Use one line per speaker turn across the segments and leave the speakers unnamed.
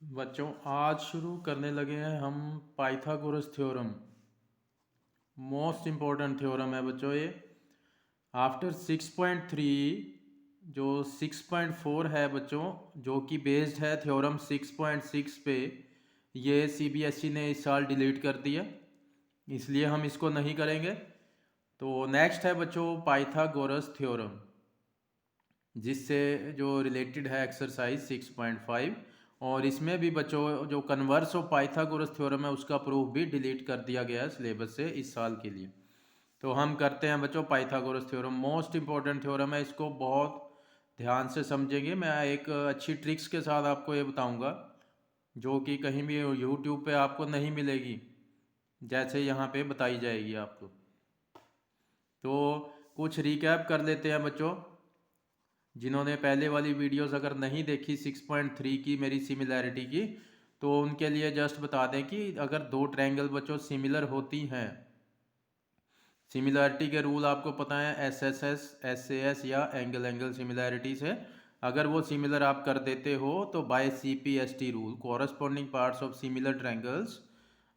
बच्चों आज शुरू करने लगे हैं हम Pythagoras theorem. Most important theorem है बच्चों ये। आफ्टर 6.3 जो 6.4 है बच्चों, जो कि बेस्ड है थ्योरम 6.6 पे, ये सीबीएसई ने इस साल डिलीट कर दिया, इसलिए हम इसको नहीं करेंगे। तो नेक्स्ट है बच्चों पाइथागोरस थ्योरम, जिससे जो रिलेटेड है एक्सरसाइज 6.5। और इसमें भी बच्चों जो कन्वर्स ऑफ पाइथागोरस थ्योरम है उसका प्रूफ भी डिलीट कर दिया गया है सिलेबस से इस साल के लिए। तो हम करते हैं बच्चों Pythagoras theorem. Most important theorem है, इसको बहुत ध्यान से समझेंगे। मैं एक अच्छी ट्रिक्स के साथ आपको ये बताऊंगा जो कि कहीं भी यूट्यूब पे आपको नहीं मिलेगी, जैसे यहाँ पे बताई जाएगी आपको। तो कुछ रिकैप कर लेते हैं बच्चों, जिन्होंने पहले वाली वीडियोस अगर नहीं देखी 6.3 की मेरी सिमिलैरिटी की, तो उनके लिए जस्ट बता दें कि अगर दो ट्रायंगल बच्चों सिमिलर होती हैं, सिमिलैरिटी के रूल आपको पता है, SSS, SAS या एंगल एंगल सिमिलैरिटी से अगर वो सिमिलर आप कर देते हो तो by CPST rule corresponding parts of similar triangles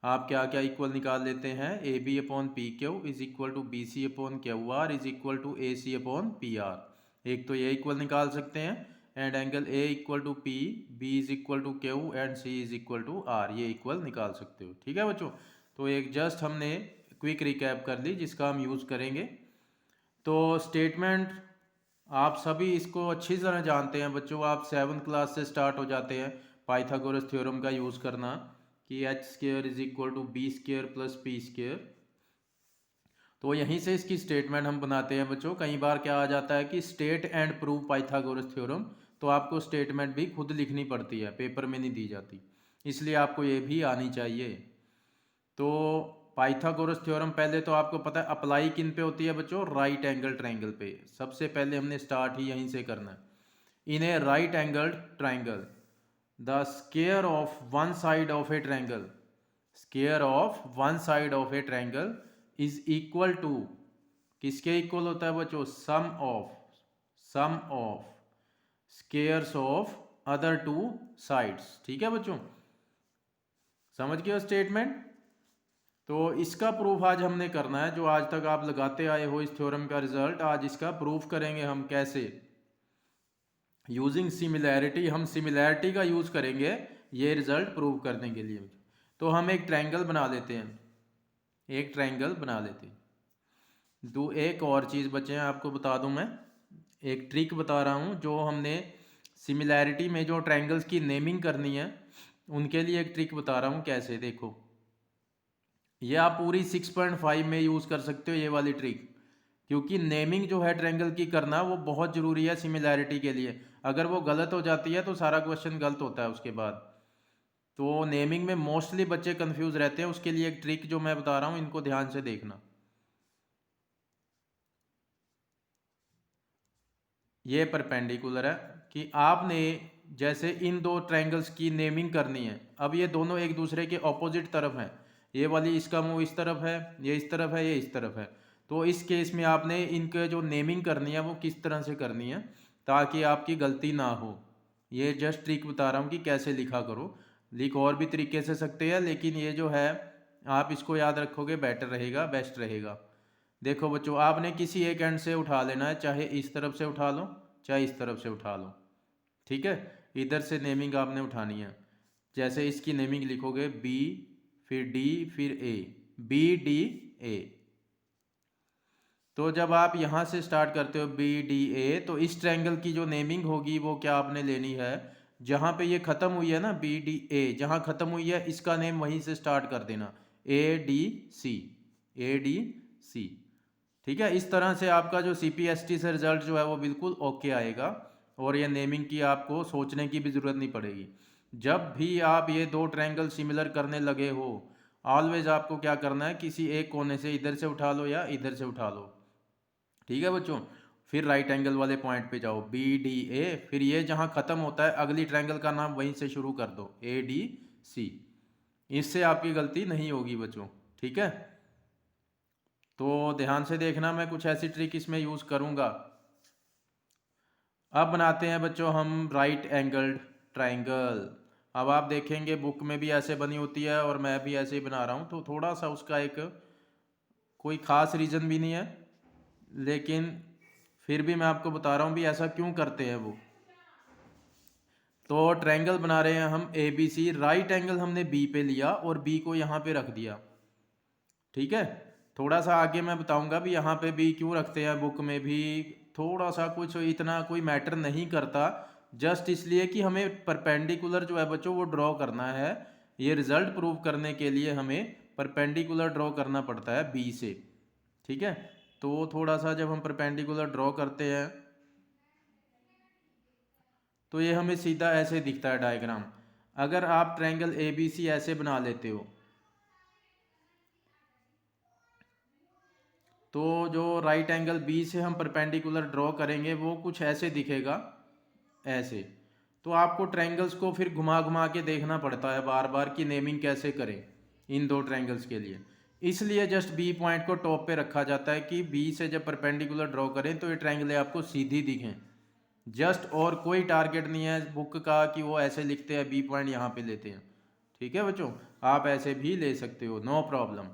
आप क्या क्या इक्वल निकाल लेते हैं। AB upon PQ is equal to BC upon QR is equal to AC upon PR। एक तो ये इक्वल निकाल सकते हैं, and angle A equal to P, B is equal to Q and C is equal to R, ये equal निकाल सकते हो। ठीक है बच्चों, तो एक जस्ट हमने क्विक रिकैप कर ली जिसका हम यूज़ करेंगे। तो स्टेटमेंट आप सभी इसको अच्छी तरह जानते हैं बच्चों, आप 7th क्लास से स्टार्ट हो जाते हैं पाइथागोरस थ्योरम का यूज़ करना कि h² is equal to B² plus P²। तो यहीं से इसकी स्टेटमेंट हम बनाते हैं बच्चों। कई बार क्या आ जाता है कि state and prove Pythagoras theorem, तो आपको स्टेटमेंट भी खुद लिखनी पड़ती है, पेपर में नहीं दी जाती, इसलिए आपको ये भी आनी चाहिए। तो पाइथागोरस थ्योरम पहले तो आपको पता है अप्लाई किन पे होती है बच्चों, राइट एंगल ट्रायंगल पे। सबसे पहले हमने स्टार्ट ही यहीं से करना है। In a right angle triangle the square of one side of a triangle, square of one side of a triangle is equal to, किसके इक्वल होता है बच्चों, sum of squares of other two sides. ठीक है बच्चों, समझ गए statement. तो इसका प्रूफ आज हमने करना है, जो आज तक आप लगाते आए हो इस थ्योरम का रिजल्ट, आज इसका प्रूफ करेंगे हम कैसे, यूजिंग सिमिलैरिटी। हम सिमिलैरिटी का यूज करेंगे ये रिजल्ट प्रूव करने के लिए। तो हम एक ट्रायंगल बना लेते हैं, एक ट्रायंगल बना लेते हैं। दो एक और चीज़ बचे हैं आपको बता दूं, मैं एक ट्रिक बता रहा हूं जो हमने सिमिलैरिटी में जो ट्रायंगल्स की नेमिंग करनी है उनके लिए एक ट्रिक बता रहा हूं कैसे। देखो, ये आप पूरी 6.5 में यूज़ कर सकते हो ये वाली ट्रिक, क्योंकि नेमिंग जो है ट्रायंगल की करना वो बहुत ज़रूरी है सिमिलैरिटी के लिए। अगर वो गलत हो जाती है तो सारा क्वेश्चन गलत होता है उसके बाद। तो नेमिंग में मोस्टली बच्चे कंफ्यूज रहते हैं, उसके लिए एक ट्रिक जो मैं बता रहा हूँ इनको ध्यान से देखना। ये परपेंडिकुलर है कि आपने जैसे इन दो ट्रायंगल्स की नेमिंग करनी है। अब ये दोनों एक दूसरे के ऑपोजिट तरफ हैं, ये वाली इसका मुंह इस तरफ है, ये इस तरफ है, ये इस तरफ है। तो इस केस में आपने इनके जो नेमिंग करनी है वो किस तरह से करनी है ताकि आपकी गलती ना हो। ये जस्ट ट्रिक बता रहा हूँ कि कैसे लिखा करो। लिख और भी तरीके से सकते हैं, लेकिन ये जो है आप इसको याद रखोगे बेटर रहेगा, बेस्ट रहेगा। देखो बच्चों, आपने किसी एक एंड से उठा लेना है, चाहे इस तरफ से उठा लो चाहे इस तरफ से उठा लो। ठीक है, इधर से नेमिंग आपने उठानी है। जैसे इसकी नेमिंग लिखोगे बी, फिर डी, फिर ए, BDA। तो जब आप यहाँ से स्टार्ट करते हो BDA, तो इस ट्रायंगल की जो नेमिंग होगी वो क्या आपने लेनी है, जहाँ पे ये ख़त्म हुई है ना BDA, जहाँ ख़त्म हुई है इसका नेम वहीं से स्टार्ट कर देना, ADC, ADC। ठीक है, इस तरह से आपका जो CPST से रिजल्ट जो है वो बिल्कुल ओके आएगा, और ये नेमिंग की आपको सोचने की भी ज़रूरत नहीं पड़ेगी। जब भी आप ये दो ट्रायंगल सिमिलर करने लगे हो, ऑलवेज आपको क्या करना है, किसी एक कोने से इधर से उठा लो या इधर से उठा लो। ठीक है बच्चों, फिर राइट एंगल वाले पॉइंट पे जाओ BDA, फिर ये जहाँ ख़त्म होता है अगली ट्रायंगल का नाम वहीं से शुरू कर दो ADC। इससे आपकी गलती नहीं होगी बच्चों। ठीक है, तो ध्यान से देखना, मैं कुछ ऐसी ट्रिक इसमें यूज़ करूँगा। अब बनाते हैं बच्चों हम राइट एंगल्ड ट्रायंगल। अब आप देखेंगे बुक में भी ऐसे बनी होती है और मैं भी ऐसे ही बना रहा हूँ, तो थोड़ा सा उसका एक कोई ख़ास रीज़न भी नहीं है, लेकिन फिर भी मैं आपको बता रहा हूँ भी ऐसा क्यों करते हैं वो। तो ट्रायंगल बना रहे हैं हम A B C, right angle हमने बी पे लिया और बी को यहाँ पे रख दिया, ठीक है। थोड़ा सा आगे मैं बताऊंगा भी यहाँ पे बी क्यों रखते हैं, बुक में भी थोड़ा सा कुछ इतना कोई मैटर नहीं करता, जस्ट इसलिए कि हमें परपेंडिकुलर जो है बच्चों वो ड्रॉ करना है। ये रिजल्ट प्रूव करने के लिए हमें परपेंडिकुलर ड्रॉ करना पड़ता है बी से, ठीक है। तो थोड़ा सा जब हम परपेंडिकुलर ड्रॉ करते हैं तो ये हमें सीधा ऐसे दिखता है डायग्राम। अगर आप ट्रायंगल ए बी सी ऐसे बना लेते हो तो जो राइट एंगल बी से हम परपेंडिकुलर ड्रॉ करेंगे वो कुछ ऐसे दिखेगा, ऐसे। तो आपको ट्रायंगल्स को फिर घुमा घुमा के देखना पड़ता है बार बार कि नेमिंग कैसे करें इन दो ट्रायंगल्स के लिए। इसलिए जस्ट बी पॉइंट को टॉप पे रखा जाता है कि बी से जब परपेंडिकुलर ड्रॉ करें तो ये ट्रायंगल आपको सीधी दिखें, जस्ट। और कोई टारगेट नहीं है बुक का कि वो ऐसे लिखते हैं बी पॉइंट यहाँ पे लेते हैं, ठीक है बच्चों। आप ऐसे भी ले सकते हो, नो प्रॉब्लम।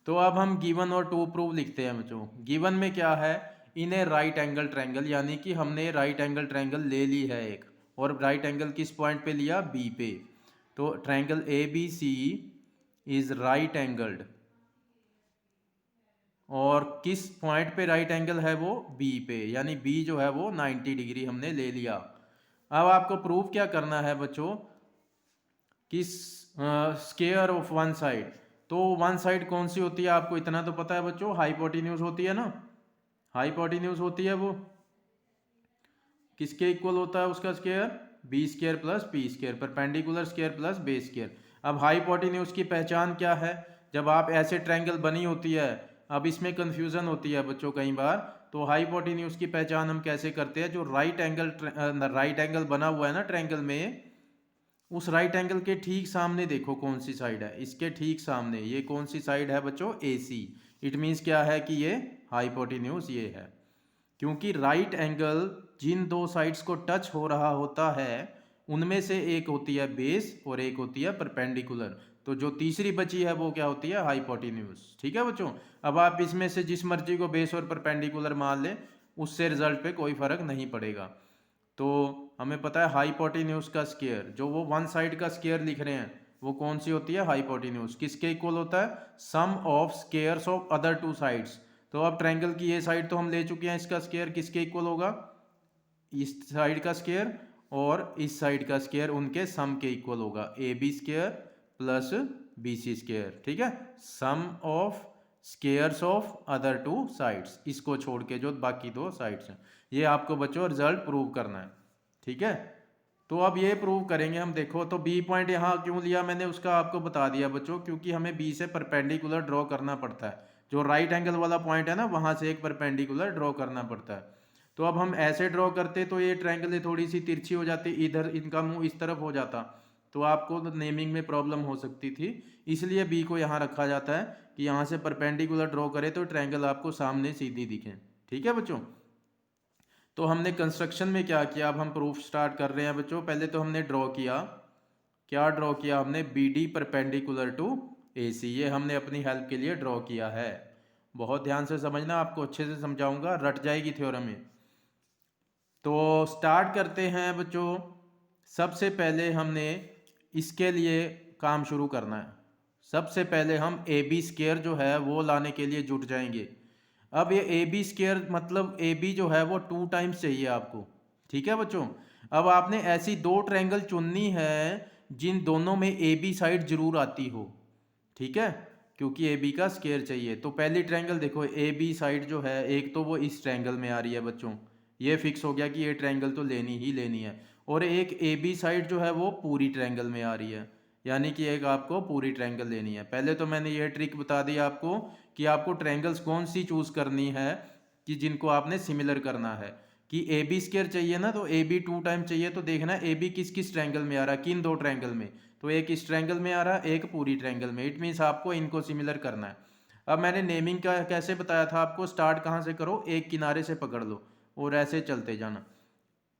तो अब हम गिवन और टू प्रूव लिखते हैं बच्चों। गिवन में क्या है, in a right angle triangle, यानी कि हमने राइट एंगल ट्रायंगल ले ली है एक, और राइट एंगल किस पॉइंट पे लिया, बी पे। तो triangle A B C is right angled, और किस पॉइंट पे राइट एंगल है वो, बी पे, यानी बी जो है वो 90 डिग्री हमने ले लिया। अब आपको प्रूव क्या करना है बच्चों, कि स्क्वायर ऑफ वन साइड। तो वन साइड कौन सी होती है, आपको इतना तो पता है बच्चों, हाइपोटेन्यूज होती है ना। हाइपोटेन्यूज होती है वो किसके इक्वल होता है उसका square, B square plus P square, perpendicular square plus base square. अब हाइपोटेन्यूज की पहचान क्या है, जब आप ऐसे ट्रायंगल बनी होती है, अब इसमें कंफ्यूजन होती है बच्चों कई बार। तो हाइपोटेन्यूज की पहचान हम कैसे करते हैं, जो राइट एंगल बना हुआ है ना ट्रायंगल में, उस राइट एंगल के ठीक सामने देखो कौन सी साइड है, इसके ठीक सामने ये कौन सी साइड है बच्चों, ए सी। इट मीन्स क्या है कि ये हाइपोटेन्यूज ये है, क्योंकि राइट एंगल जिन दो साइड्स को टच हो रहा होता है उनमें से एक होती है बेस और एक होती है परपेंडिकुलर। तो जो तीसरी बची है वो क्या होती है, हाइपोटेन्यूज, ठीक है बच्चों। अब आप इसमें से जिस मर्जी को बेस और परपेंडिकुलर मान लें, उससे रिजल्ट पे कोई फर्क नहीं पड़ेगा। तो हमें पता है हाइपोटेन्यूज का स्क्वायर, जो वो वन साइड का स्क्वायर लिख रहे हैं वो कौन सी होती है, हाइपोटेन्यूज, किसके इक्वल होता है, sum of squares of other two sides. तो अब ट्रायंगल की ये साइड तो हम ले चुके हैं, इसका स्क्वायर किसके इक्वल होगा, इस साइड का स्क्वायर और इस साइड का स्क्वायर उनके सम के इक्वल होगा, A B square plus B C square, ठीक है। Sum of squares of other two sides, इसको छोड़ के जो बाकी दो साइड्स हैं, ये आपको बच्चों रिजल्ट प्रूव करना है, ठीक है। तो अब ये प्रूव करेंगे हम, देखो तो बी पॉइंट यहाँ क्यों लिया मैंने उसका आपको बता दिया बच्चों, क्योंकि हमें बी से परपेंडिकुलर ड्रॉ करना पड़ता है, जो राइट एंगल वाला पॉइंट है ना वहाँ से एक परपेंडिकुलर ड्रॉ करना पड़ता है। तो अब हम ऐसे ड्रॉ करते तो ये ट्रायंगल थोड़ी सी तिरछी हो जाती, इधर इनका मुंह इस तरफ हो जाता, तो आपको नेमिंग में प्रॉब्लम हो सकती थी। इसलिए बी को यहाँ रखा जाता है कि यहाँ से परपेंडिकुलर ड्रॉ करें तो ट्रायंगल आपको सामने सीधी दिखे, ठीक है बच्चों। तो हमने कंस्ट्रक्शन में क्या किया, अब हम प्रूफ स्टार्ट कर रहे हैं बच्चों। पहले तो हमने ड्रॉ किया, क्या ड्रॉ किया हमने, B D perpendicular to A सी, ये हमने अपनी हेल्प के लिए ड्रॉ किया है। बहुत ध्यान से समझना, आपको अच्छे से समझाऊंगा, रट जाएगी थ्योरम में। तो स्टार्ट करते हैं बच्चों। सबसे पहले हमने इसके लिए काम शुरू करना है। सबसे पहले हम ए बी स्क्वायर जो है वो लाने के लिए जुट जाएंगे। अब ये ए बी स्क्वायर मतलब ए बी जो है वो 2 टाइम्स चाहिए आपको, ठीक है बच्चों। अब आपने ऐसी दो ट्रायंगल चुननी है जिन दोनों में ए बी साइड जरूर आती हो, ठीक है, क्योंकि ए बी का स्क्वायर चाहिए। तो पहली ट्रायंगल देखो, ए बी साइड जो है एक तो वो इस ट्रायंगल में आ रही है बच्चों, ये फिक्स हो गया कि ये ट्रायंगल तो लेनी ही लेनी है। और एक ए बी साइड जो है वो पूरी ट्रायंगल में आ रही है, यानी कि एक आपको पूरी ट्रायंगल लेनी है। पहले तो मैंने ये ट्रिक बता दी आपको कि आपको ट्रायंगल्स कौन सी चूज करनी है कि जिनको आपने सिमिलर करना है। कि ए बी स्क्वायर चाहिए ना, तो ए बी 2 टाइम चाहिए, तो देखना ए बी किस किस ट्रायंगल में आ रहा है, किन दो ट्रायंगल में, तो एक इस ट्रायंगल में आ रहा है, एक पूरी ट्रायंगल में। इट मीन्स आपको इनको सिमिलर करना है। अब मैंने नेमिंग का कैसे बताया था आपको, स्टार्ट कहाँ से करो, एक किनारे से पकड़ लो और ऐसे चलते जाना।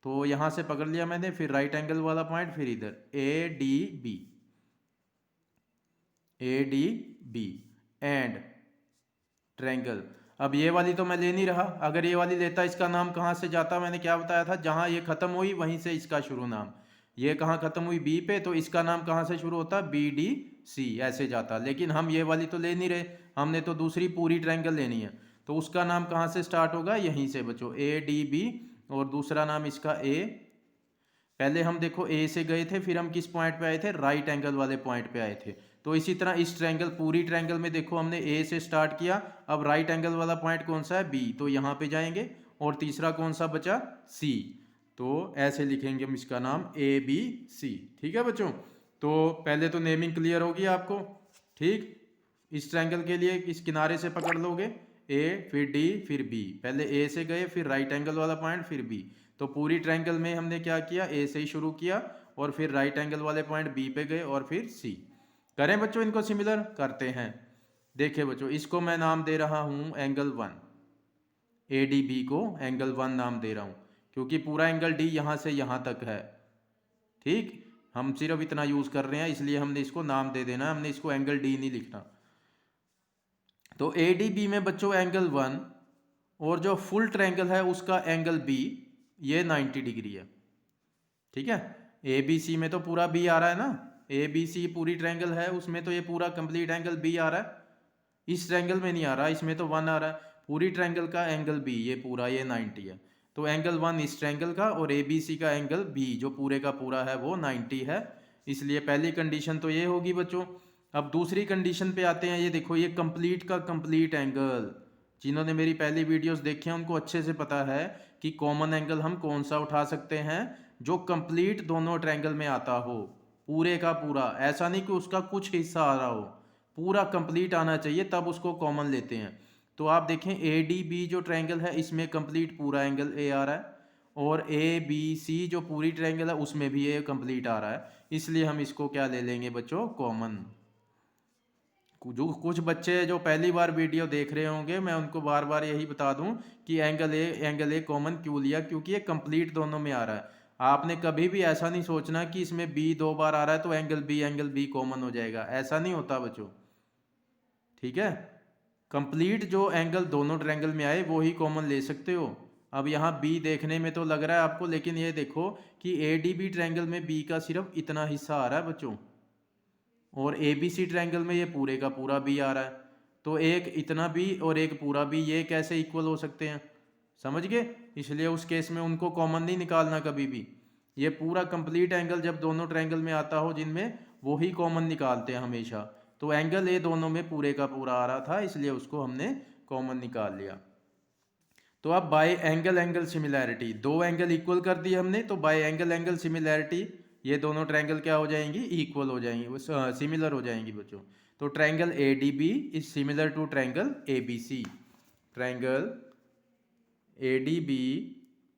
तो यहाँ से पकड़ लिया मैंने, फिर राइट एंगल वाला पॉइंट, फिर इधर A D B, A D B and triangle. अब ये वाली तो मैं ले नहीं रहा, अगर ये वाली लेता इसका नाम कहाँ से जाता, मैंने क्या बताया था, जहाँ ये खत्म हुई वहीं से इसका शुरू नाम। ये कहाँ खत्म हुई, बी पे, तो इसका नाम कहाँ से शुरू होता, बी डी सी ऐसे जाता। लेकिन हम ये वाली तो ले नहीं रहे, हमने तो दूसरी पूरी ट्रायंगल लेनी है, तो उसका नाम कहाँ से स्टार्ट होगा, यहीं से बच्चों, ए डी बी, और दूसरा नाम इसका ए। पहले हम देखो ए से गए थे, फिर हम किस पॉइंट पे आए थे, राइट एंगल वाले पॉइंट पे आए थे। तो इसी तरह इस ट्रायंगल, पूरी ट्रायंगल में देखो हमने ए से स्टार्ट किया, अब राइट एंगल वाला पॉइंट कौन सा है, बी, तो यहाँ पे जाएंगे, और तीसरा कौन सा बचा, सी। तो ऐसे लिखेंगे हम इसका नाम, ए बी सी। ठीक है बच्चों, तो पहले तो नेमिंग क्लियर होगी आपको। ठीक, इस ट्रायंगल के लिए इस किनारे से पकड़ लोगे, ए फिर डी फिर बी, पहले ए से गए, फिर राइट एंगल वाला पॉइंट, फिर बी। तो पूरी ट्रायंगल में हमने क्या किया, ए से ही शुरू किया, और फिर राइट एंगल वाले पॉइंट बी पे गए, और फिर सी। करें बच्चों इनको सिमिलर, करते हैं। देखिए बच्चों, इसको मैं नाम दे रहा हूं एंगल 1, ए डी बी को एंगल 1 नाम दे रहा हूं, क्योंकि पूरा एंगल डी यहां से यहां तक है। ठीक, हम सिर्फ इतना यूज कर रहे हैं, इसलिए हमने इसको नाम दे देना, हमने इसको एंगल डी नहीं लिखना। तो ए डी बी में बच्चों एंगल 1, और जो फुल ट्रायंगल है उसका एंगल बी, ये 90 डिग्री है। ठीक है, ए बी सी में तो पूरा बी आ रहा है ना, ए बी सी पूरी ट्रायंगल है, उसमें तो ये पूरा कंप्लीट एंगल बी आ रहा है। इस ट्रायंगल में नहीं आ रहा, इसमें तो 1 आ रहा है। पूरी ट्रायंगल का एंगल बी, ये पूरा, ये 90 है। तो एंगल 1 इस ट्रायंगल का, और ए बी सी का एंगल बी जो पूरे का पूरा है वो 90 है। इसलिए पहली कंडीशन तो ये होगी बच्चों। अब दूसरी कंडीशन पे आते हैं, ये देखो, ये कंप्लीट का कंप्लीट एंगल, जिन्होंने मेरी पहली वीडियोस देखी हैं उनको अच्छे से पता है कि कॉमन एंगल हम कौन सा उठा सकते हैं, जो कंप्लीट दोनों ट्रायंगल में आता हो, पूरे का पूरा। ऐसा नहीं कि उसका कुछ हिस्सा आ रहा हो, पूरा कंप्लीट आना चाहिए, तब उसको कॉमन लेते हैं। तो आप देखें, ए डी बी जो ट्रायंगल है इसमें कंप्लीट पूरा एंगल ए आ रहा है, और ए बी सी जो पूरी ट्रायंगल है उसमें भी ए कंप्लीट आ रहा है, इसलिए हम इसको क्या ले लेंगे बच्चों, कॉमन। जो कुछ बच्चे जो पहली बार वीडियो देख रहे होंगे, मैं उनको बार बार यही बता दूं कि एंगल ए कॉमन क्यों लिया, क्योंकि ये कंप्लीट दोनों में आ रहा है। आपने कभी भी ऐसा नहीं सोचना कि इसमें बी 2 बार आ रहा है तो एंगल बी कॉमन हो जाएगा, ऐसा नहीं होता बच्चों। ठीक है, कंप्लीट जो एंगल दोनों ट्रायंगल में आए वो ही कॉमन ले सकते हो। अब यहाँ बी देखने में तो लग रहा है आपको, लेकिन ये देखो कि ए डी बी ट्रायंगल में बी का सिर्फ इतना हिस्सा आ रहा है बच्चों, और ए बी सी ट्रायंगल में ये पूरे का पूरा बी आ रहा है। तो एक इतना बी और एक पूरा बी, ये कैसे इक्वल हो सकते हैं, समझ गए। इसलिए उस केस में उनको कॉमन नहीं निकालना कभी भी। ये पूरा कंप्लीट एंगल जब दोनों ट्रायंगल में आता हो जिनमें, वो ही कॉमन निकालते हैं हमेशा। तो एंगल ए दोनों में पूरे का पूरा आ रहा था, इसलिए उसको हमने कॉमन निकाल लिया। तो अब बाय एंगल एंगल सिमिलैरिटी, दो एंगल इक्वल कर दिए हमने, तो बाय एंगल एंगल सिमिलैरिटी ये दोनों ट्रायंगल क्या हो जाएंगी, इक्वल हो जाएंगी, वो सिमिलर हो जाएंगी बच्चों। तो triangle A D B is similar to triangle A B C, triangle A D B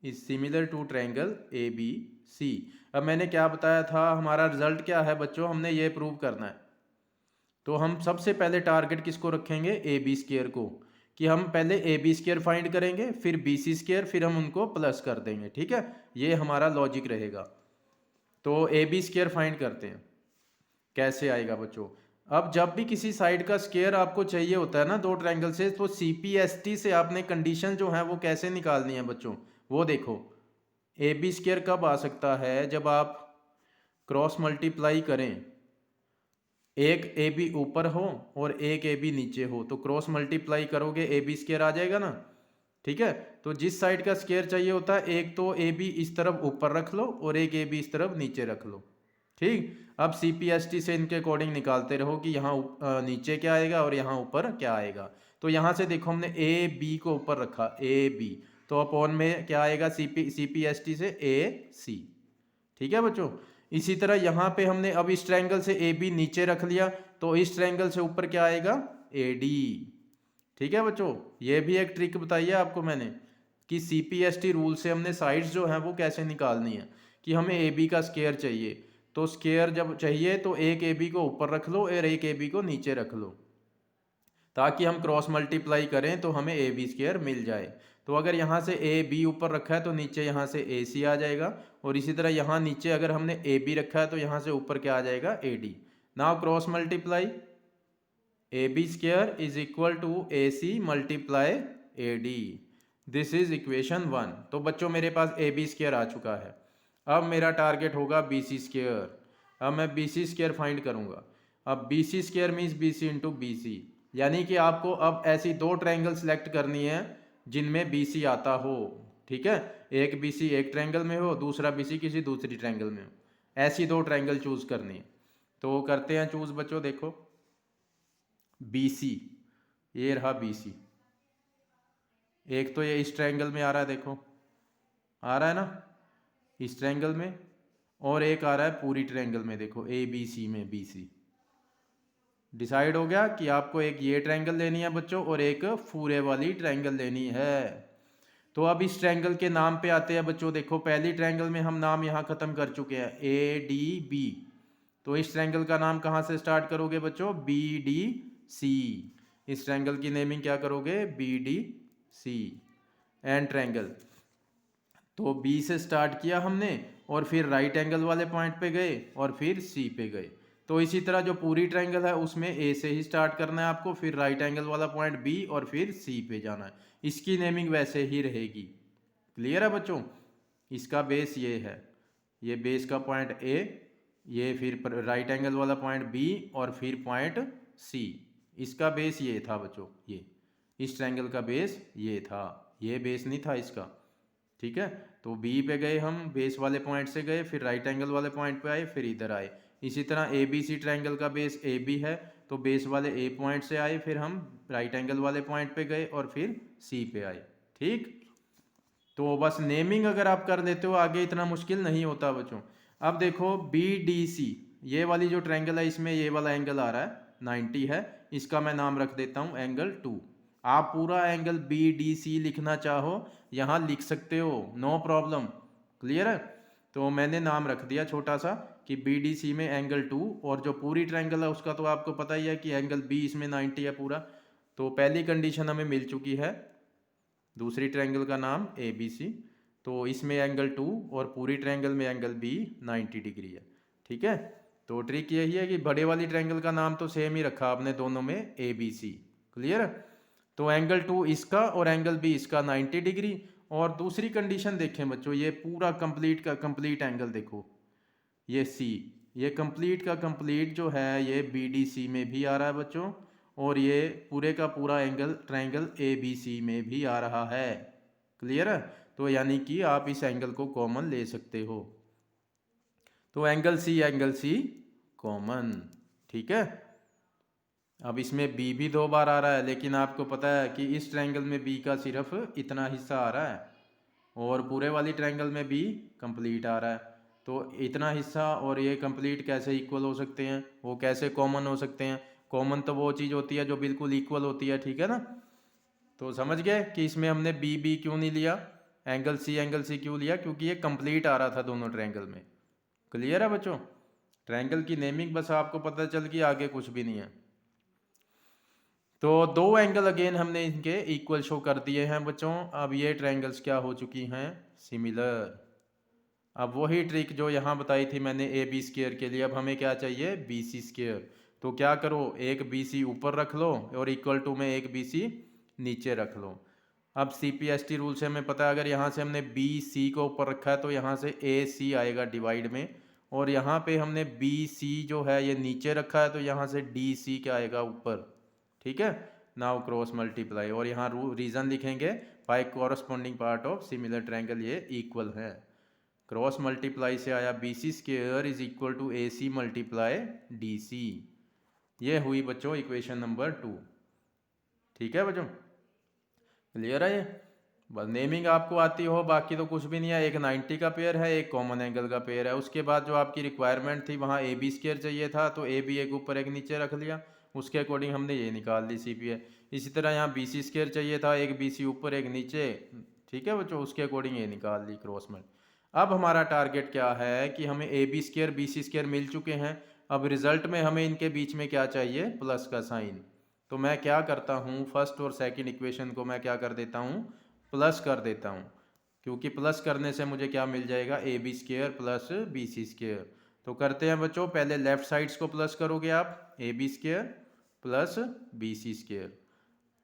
is similar to triangle A B C. अब मैंने क्या बताया था, हमारा रिजल्ट क्या है बच्चों, हमने ये प्रूव करना है। तो हम सबसे पहले टारगेट किसको रखेंगे, ए बी स्क्वायर को, कि हम पहले ए बी स्क्वायर फाइंड करेंगे, फिर बी सी स्क्वायर, फिर हम उनको प्लस कर देंगे। ठीक है, ये हमारा लॉजिक रहेगा। तो ए बी स्क्वायर फाइंड करते हैं, कैसे आएगा बच्चों। अब जब भी किसी साइड का स्क्वायर आपको चाहिए होता है ना दो ट्रायंगल से, तो सी पी एस टी से आपने कंडीशन जो है वो कैसे निकालनी है बच्चों, वो देखो। ए बी स्क्वायर कब आ सकता है, जब आप क्रॉस मल्टीप्लाई करें, एक ए बी ऊपर हो और एक ए बी नीचे हो, तो क्रॉस मल्टीप्लाई करोगे ए बी स्क्वायर आ जाएगा ना। ठीक है, तो जिस साइड का स्क्वायर चाहिए होता है, एक तो ए बी इस तरफ ऊपर रख लो और एक ए बी इस तरफ नीचे रख लो। ठीक, अब सी पी एस टी से इनके अकॉर्डिंग निकालते रहो कि यहाँ नीचे क्या आएगा और यहाँ ऊपर क्या आएगा। तो यहाँ से देखो हमने ए बी को ऊपर रखा, ए बी, तो अपॉन में क्या आएगा, सी पी एस टी से ए सी। ठीक है बच्चों, इसी तरह यहाँ पे हमने अब इस ट्रायंगल से ए बी नीचे रख लिया, तो इस ट्रायंगल से ऊपर क्या आएगा, ए डी। ठीक है बच्चों, ये भी एक ट्रिक बताई है आपको मैंने कि C P S T rule से हमने साइड्स जो हैं वो कैसे निकालनी है। कि हमें ए बी का स्क्वायर चाहिए, तो स्क्वायर जब चाहिए तो एक ए बी को ऊपर रख लो और एक ए बी को नीचे रख लो, ताकि हम क्रॉस मल्टीप्लाई करें तो हमें ए बी स्क्वायर मिल जाए। तो अगर यहाँ से ए बी ऊपर रखा है तो नीचे यहाँ से ए सी आ जाएगा, और इसी तरह यहाँ नीचे अगर हमने ए बी रखा है तो यहाँ से ऊपर क्या आ जाएगा, A D. Now cross multiply, A B square is equal to A C multiply A D. This is equation 1। तो बच्चों मेरे पास ए बी स्क्वायर आ चुका है। अब मेरा टारगेट होगा बी सी स्क्वायर। अब मैं बी सी स्क्वायर फाइंड करूंगा। अब B C square means B C into B C, यानी कि आपको अब ऐसी दो ट्रायंगल सेलेक्ट करनी है जिनमें बी सी आता हो। ठीक है, एक बी सी एक ट्रायंगल में हो, दूसरा बी सी किसी दूसरी ट्रायंगल में हो, ऐसी दो ट्रायंगल चूज करनी है। तो करते हैं चूज बच्चों। देखो बी सी, ये रहा बी सी। एक तो ये इस ट्रायंगल में आ रहा है, देखो आ रहा है ना इस ट्रायंगल में, और एक आ रहा है पूरी ट्रायंगल में, देखो ए बी सी में बी सी। डिसाइड हो गया कि आपको एक ये ट्रायंगल लेनी है बच्चों और एक पूरे वाली ट्रायंगल लेनी है। तो अब इस ट्रायंगल के नाम पे आते हैं बच्चों। देखो पहली ट्रायंगल में हम नाम यहाँ खत्म कर चुके हैं, ए डी बी। तो इस ट्रायंगल का नाम कहाँ से स्टार्ट करोगे बच्चों, बी डी सी। इस ट्रायंगल की नेमिंग क्या करोगे, B D C and triangle. तो बी से स्टार्ट किया हमने और फिर राइट एंगल वाले पॉइंट पे गए और फिर सी पे गए। तो इसी तरह जो पूरी ट्रायंगल है उसमें ए से ही स्टार्ट करना है आपको, फिर राइट एंगल वाला पॉइंट बी और फिर सी पे जाना है। इसकी नेमिंग वैसे ही रहेगी। क्लियर है बच्चों, इसका बेस ये है, ये बेस का पॉइंट ए, ये फिर राइट एंगल वाला पॉइंट बी और फिर पॉइंट सी। इसका बेस ये था बच्चों, ये इस ट्रायंगल का बेस ये था, ये बेस नहीं था इसका। ठीक है, तो बी पे गए हम, बेस वाले पॉइंट से गए, फिर राइट एंगल वाले पॉइंट पे आए, फिर इधर आए। इसी तरह ए बी सी ट्रायंगल का बेस ए बी है, तो बेस वाले ए पॉइंट से आए, फिर हम राइट एंगल वाले पॉइंट पे गए और फिर सी पे आए। ठीक, तो बस नेमिंग अगर आप कर देते हो आगे इतना मुश्किल नहीं होता बच्चों। अब देखो बी डी सी, ये वाली जो ट्रायंगल है इसमें ये वाला एंगल आ रहा है 90 है, इसका मैं नाम रख देता हूँ एंगल 2। आप पूरा एंगल बी डी सी लिखना चाहो यहाँ लिख सकते हो, नो प्रॉब्लम। क्लियर है, तो मैंने नाम रख दिया छोटा सा कि बी डी सी में एंगल 2, और जो पूरी ट्रायंगल है उसका तो आपको पता ही है कि एंगल बी इसमें 90 है पूरा। तो पहली कंडीशन हमें मिल चुकी है, दूसरी ट्रायंगल का नाम ए बी सी, तो इसमें एंगल 2 और पूरी ट्रायंगल में एंगल बी 90 डिग्री है। ठीक है, तो ट्रिक यही है कि बड़े वाली ट्रायंगल का नाम तो सेम ही रखा आपने दोनों में, ए बी सी। क्लियर है, तो एंगल 2 इसका और एंगल बी इसका 90 डिग्री। और दूसरी कंडीशन देखें बच्चों, ये पूरा कंप्लीट का कंप्लीट एंगल देखो, ये सी, ये कंप्लीट का कंप्लीट जो है ये बी डी सी में भी आ रहा है बच्चों, और ये पूरे का पूरा angle triangle A B C में भी आ रहा है। क्लियर है, तो यानी कि आप इस एंगल को कॉमन ले सकते हो। तो एंगल सी कॉमन। ठीक है, अब इसमें बी भी 2 बार आ रहा है, लेकिन आपको पता है कि इस ट्रायंगल में बी का सिर्फ इतना हिस्सा आ रहा है और पूरे वाली ट्रायंगल में बी कंप्लीट आ रहा है। तो इतना हिस्सा और ये कंप्लीट कैसे इक्वल हो सकते हैं, वो कैसे कॉमन हो सकते हैं। कॉमन तो वो चीज़ होती है जो बिल्कुल इक्वल होती है। ठीक है ना, तो समझ गए कि इसमें हमने बी बी क्यों नहीं लिया, एंगल सी क्यों लिया, क्योंकि ये कंप्लीट आ रहा था दोनों ट्रायंगल में। क्लियर है बच्चों, ट्रायंगल की नेमिंग बस आपको पता चल गई, आगे कुछ भी नहीं है। तो दो एंगल अगेन हमने इनके इक्वल शो कर दिए हैं बच्चों। अब ये ट्रायंगल्स क्या हो चुकी हैं, सिमिलर। अब वही ट्रिक जो यहाँ बताई थी मैंने ए बी स्क्वायर के लिए, अब हमें क्या चाहिए, बी सी स्क्वायर। तो क्या करो, एक बी सी ऊपर रख लो और इक्वल टू में एक बी सी नीचे रख लो। अब C P S T rule से हमें पता है, अगर यहाँ से हमने बी सी को ऊपर रखा है तो यहाँ से ए सी आएगा डिवाइड में, और यहाँ पे हमने बी सी जो है ये नीचे रखा है तो यहाँ से डी सी क्या आएगा ऊपर। ठीक है, नाउ क्रॉस मल्टीप्लाई, और यहाँ रीजन लिखेंगे by corresponding part of similar triangle, ये इक्वल है। क्रॉस मल्टीप्लाई से आया B C square is equal to A C multiply D C. ये हुई बच्चों इक्वेशन नंबर 2। ठीक है बच्चों, क्लियर है ये, बस नेमिंग आपको आती हो, बाकी तो कुछ भी नहीं है। एक 90 का पेयर है, एक कॉमन एंगल का पेयर है। उसके बाद जो आपकी रिक्वायरमेंट थी वहाँ ए बी स्क्वायर चाहिए था, तो ए बी एक ऊपर एक नीचे रख लिया, उसके अकॉर्डिंग हमने ये निकाल ली सी पी है। इसी तरह यहाँ बी सी स्क्वायर चाहिए था, एक बी सी ऊपर एक नीचे। ठीक है बच्चों, उसके अकॉर्डिंग ये निकाल ली क्रॉस में। अब हमारा टारगेट क्या है कि हमें A B square B C square मिल चुके हैं। अब रिजल्ट में हमें इनके बीच में क्या चाहिए, प्लस का साइन। तो मैं क्या करता हूँ, फर्स्ट और सेकंड इक्वेशन को मैं क्या कर देता हूँ, प्लस कर देता हूँ, क्योंकि प्लस करने से मुझे क्या मिल जाएगा, A B square plus B C square. तो करते हैं बच्चों, पहले लेफ्ट साइड्स को प्लस करोगे आप, A B square plus B C square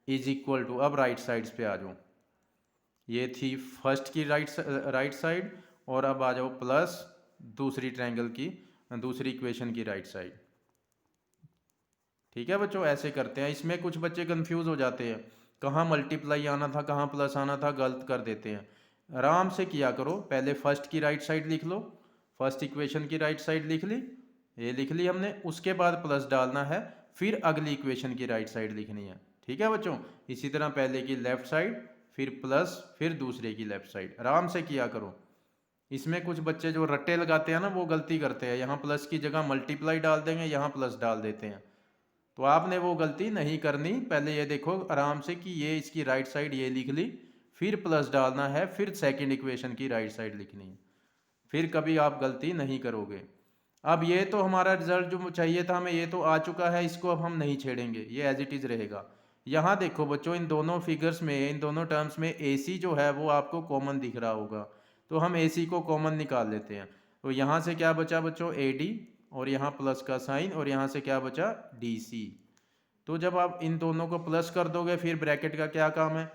is equal to, अब राइट साइड्स पे आ जाओ, ये थी फर्स्ट की राइट साइड, और अब आ जाओ प्लस दूसरी ट्रायंगल की दूसरी इक्वेशन की राइट साइड। ठीक है बच्चों, ऐसे करते हैं। इसमें कुछ बच्चे कंफ्यूज हो जाते हैं, कहाँ मल्टीप्लाई आना था कहाँ प्लस आना था, गलत कर देते हैं। आराम से किया करो, पहले फर्स्ट की राइट साइड लिख लो, फर्स्ट इक्वेशन की राइट साइड लिख ली, ये लिख ली हमने, उसके बाद प्लस डालना है, फिर अगली इक्वेशन की राइट साइड लिखनी है। ठीक है बच्चों, इसी तरह पहले की लेफ्ट साइड, फिर प्लस, फिर दूसरे की लेफ्ट साइड, आराम से किया करो। इसमें कुछ बच्चे जो रट्टे लगाते हैं ना, वो गलती करते हैं, यहाँ प्लस की जगह मल्टीप्लाई डाल देंगे, यहाँ प्लस डाल देते हैं। तो आपने वो गलती नहीं करनी, पहले ये देखो आराम से कि ये इसकी राइट साइड ये लिख ली, फिर प्लस डालना है, फिर सेकंड इक्वेशन की राइट साइड लिखनी है, फिर कभी आप गलती नहीं करोगे। अब ये तो हमारा रिजल्ट जो चाहिए था हमें, ये तो आ चुका है, इसको अब हम नहीं छेड़ेंगे, ये एज इट इज़ रहेगा। यहाँ देखो बच्चों, इन दोनों फिगर्स में, इन दोनों टर्म्स में ए सी जो है वो आपको कॉमन दिख रहा होगा, तो हम ए सी को कॉमन निकाल लेते हैं। तो यहाँ से क्या बचा बच्चों, ए डी, और यहाँ प्लस का साइन, और यहाँ से क्या बचा, डी सी। तो जब आप इन दोनों को प्लस कर दोगे, फिर ब्रैकेट का क्या काम है,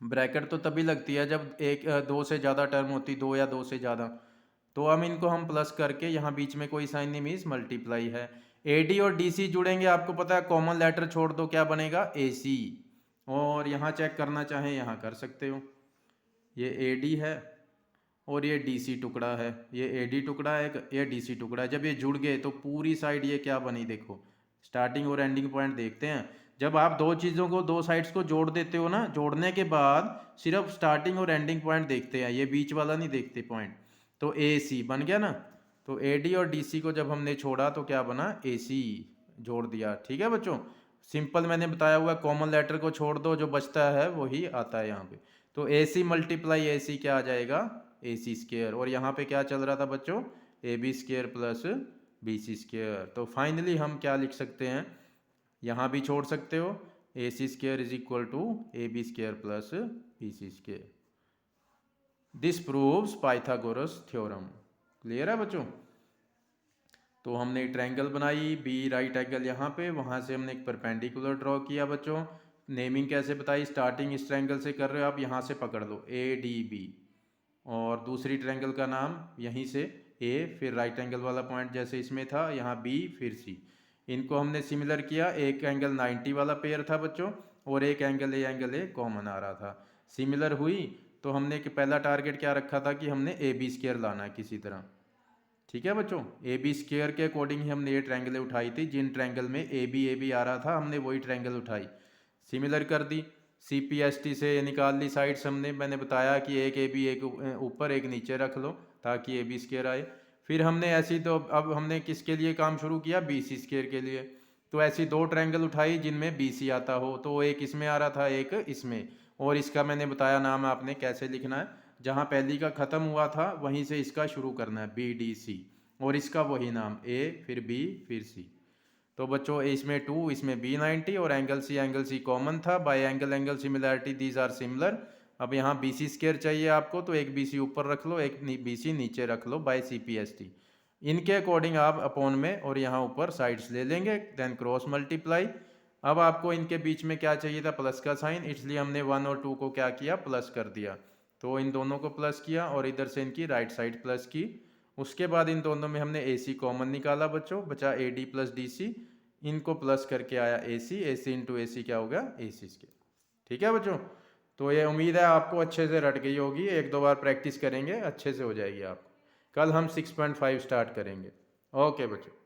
ब्रैकेट तो तभी लगती है जब एक दो से ज़्यादा टर्म होती, दो या दो से ज़्यादा। तो अब इनको हम प्लस करके, यहाँ बीच में कोई साइन नहीं, मीन्स मल्टीप्लाई है। ए डी और डी सी जुड़ेंगे, आपको पता है, कॉमन लेटर छोड़ दो, क्या बनेगा, ए सी। और यहाँ चेक करना चाहें यहाँ कर सकते हो, ये ए डी है और ये डी सी टुकड़ा है, ये ए डी टुकड़ा है, ये डी सी टुकड़ा है। जब ये जुड़ गए तो पूरी साइड ये क्या बनी, देखो स्टार्टिंग और एंडिंग पॉइंट देखते हैं। जब आप दो चीज़ों को, दो साइड्स को जोड़ देते हो ना, जोड़ने के बाद सिर्फ स्टार्टिंग और एंडिंग पॉइंट देखते हैं, ये बीच वाला नहीं देखते पॉइंट। तो ए सी बन गया ना, तो ए डी और डी सी को जब हमने छोड़ा तो क्या बना, ए सी जोड़ दिया। ठीक है बच्चों, सिंपल मैंने बताया हुआ, कॉमन लेटर को छोड़ दो, जो बचता है वही आता है यहाँ पे। तो ए सी मल्टीप्लाई ए सी क्या आ जाएगा, ए सी स्क्वेयर। और यहाँ पे क्या चल रहा था बच्चों, A B square plus B C square. तो फाइनली हम क्या लिख सकते हैं, यहाँ भी छोड़ सकते हो, A C square is equal to A B square plus B C square. This proves Pythagoras theorem. Clear है बच्चों। तो हमने एक ट्रायंगल बनाई, बी राइट एंगल यहाँ पे, वहाँ से हमने एक परपेंडिकुलर ड्रॉ किया बच्चों। नेमिंग कैसे बताई, स्टार्टिंग इस ट्रायंगल से कर रहे हो आप, यहाँ से पकड़ लो ए डी बी, और दूसरी ट्रायंगल का नाम यहीं से ए, फिर राइट एंगल वाला पॉइंट जैसे इसमें था, यहाँ बी, फिर सी। इनको हमने सिमिलर किया, एक एंगल 90 वाला पेयर था बच्चों, और एक एंगल ए कॉमन आ रहा था। सिमिलर हुई तो हमने पहला टारगेट क्या रखा था कि हमने ए बी स्क्वेयर लाना है किसी तरह। ठीक है बच्चों, ए बी स्क्वेयर के अकॉर्डिंग ही हमने ये ट्रायंगलें उठाई थी, जिन ट्रायंगल में ए बी आ रहा था हमने वही ट्रायंगल उठाई, सिमिलर कर दी, सी पी एस टी से निकाल ली साइड्स हमने। मैंने बताया कि एक ए बी एक ऊपर एक नीचे रख लो ताकि ए बी स्क्वेयर आए। फिर हमने ऐसी, तो अब हमने किसके लिए काम शुरू किया, बी सी स्क्वेयर के लिए। तो ऐसी दो ट्रायंगल उठाई जिनमें बी सी आता हो, तो एक इसमें आ रहा था एक इसमें, और इसका मैंने बताया नाम आपने कैसे लिखना है, जहाँ पहली का ख़त्म हुआ था वहीं से इसका शुरू करना है, बी डी सी, और इसका वही नाम, ए फिर बी फिर सी। तो बच्चों इसमें 2, इसमें बी 90, और एंगल सी कॉमन था, by angle similarity these are similar. अब यहाँ बी सी स्क्वेयर चाहिए आपको, तो एक बी सी ऊपर रख लो, एक बी सी नीचे रख लो, by C P S T. इनके अकॉर्डिंग आप अपॉन में और यहाँ ऊपर साइड्स ले लेंगे, देन क्रॉस मल्टीप्लाई। अब आपको इनके बीच में क्या चाहिए था, प्लस का साइन, इसलिए हमने 1 और 2 को क्या किया, प्लस कर दिया। तो इन दोनों को प्लस किया और इधर से इनकी राइट साइड प्लस की। उसके बाद इन दोनों में हमने ए सी कॉमन निकाला बच्चों, बचा A D plus D C, इनको प्लस करके आया ए सी इंटू ए सी क्या होगा, ए सी स्क्वायर। ठीक है बच्चों, तो ये उम्मीद है आपको अच्छे से रट गई होगी, एक दो बार प्रैक्टिस करेंगे अच्छे से हो जाएगी आपको। कल हम 6.5 स्टार्ट करेंगे। ओके बच्चों।